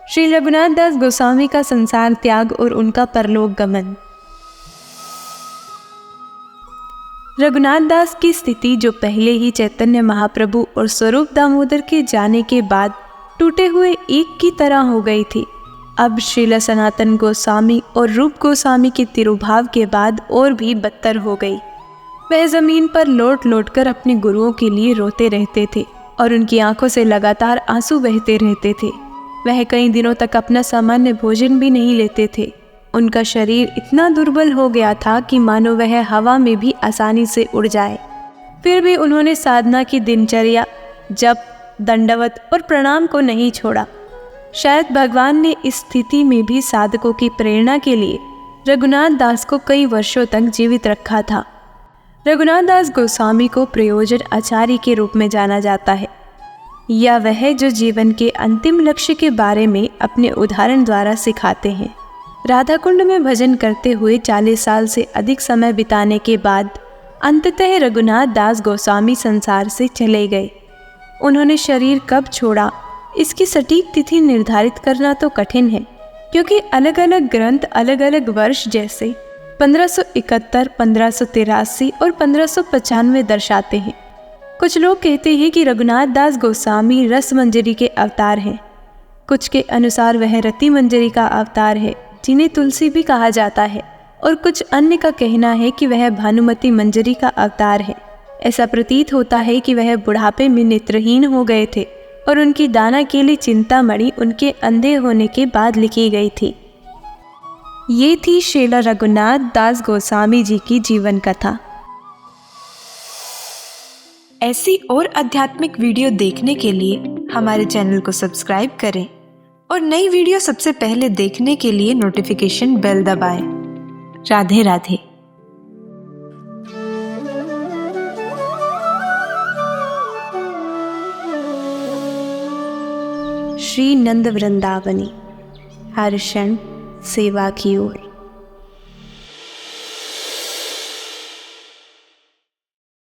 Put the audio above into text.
श्री रघुनाथ दास गोस्वामी का संसार त्याग और उनका परलोक गमन। रघुनाथ दास की स्थिति जो पहले ही चैतन्य महाप्रभु और स्वरूप दामोदर के जाने के बाद टूटे हुए एक की तरह हो गई थी, अब श्रील सनातन गोस्वामी और रूप गोस्वामी के तिरुभाव के बाद और भी बदतर हो गई। वह जमीन पर लौट लौट कर अपने गुरुओं के लिए रोते रहते थे और उनकी आंखों से लगातार आंसू बहते रहते थे। वह कई दिनों तक अपना सामान्य भोजन भी नहीं लेते थे। उनका शरीर इतना दुर्बल हो गया था कि मानो वह हवा में भी आसानी से उड़ जाए। फिर भी उन्होंने साधना की दिनचर्या, जप, दंडवत और प्रणाम को नहीं छोड़ा। शायद भगवान ने इस स्थिति में भी साधकों की प्रेरणा के लिए रघुनाथ दास को कई वर्षों तक जीवित रखा था। रघुनाथ दास गोस्वामी को प्रयोजन आचार्य के रूप में जाना जाता है, या वह जो जीवन के अंतिम लक्ष्य के बारे में अपने उदाहरण द्वारा सिखाते हैं। राधा कुंड में भजन करते हुए 40 साल से अधिक समय बिताने के बाद अंततः रघुनाथ दास गोस्वामी संसार से चले गए। उन्होंने शरीर कब छोड़ा, इसकी सटीक तिथि निर्धारित करना तो कठिन है, क्योंकि अलग अलग ग्रंथ अलग अलग वर्ष जैसे 1571, 1583 और 1595 दर्शाते हैं। कुछ लोग कहते हैं कि रघुनाथ दास गोस्वामी रस मंजरी के अवतार हैं। कुछ के अनुसार वह रति मंजरी का अवतार है, जिन्हें तुलसी भी कहा जाता है, और कुछ अन्य का कहना है कि वह भानुमति मंजरी का अवतार है। ऐसा प्रतीत होता है कि वह बुढ़ापे में नेत्रहीन हो गए थे और उनकी दाना केली चिंतामणि उनके अंधे होने के बाद लिखी गई थी। ये थी श्रील रघुनाथ दास गोस्वामी जी की जीवन कथा। ऐसी और आध्यात्मिक वीडियो देखने के लिए हमारे चैनल को सब्सक्राइब करें और नई वीडियो सबसे पहले देखने के लिए नोटिफिकेशन बेल दबाएं। राधे राधे। श्री नंद वृंदावनी, हर क्षण सेवा की ओर।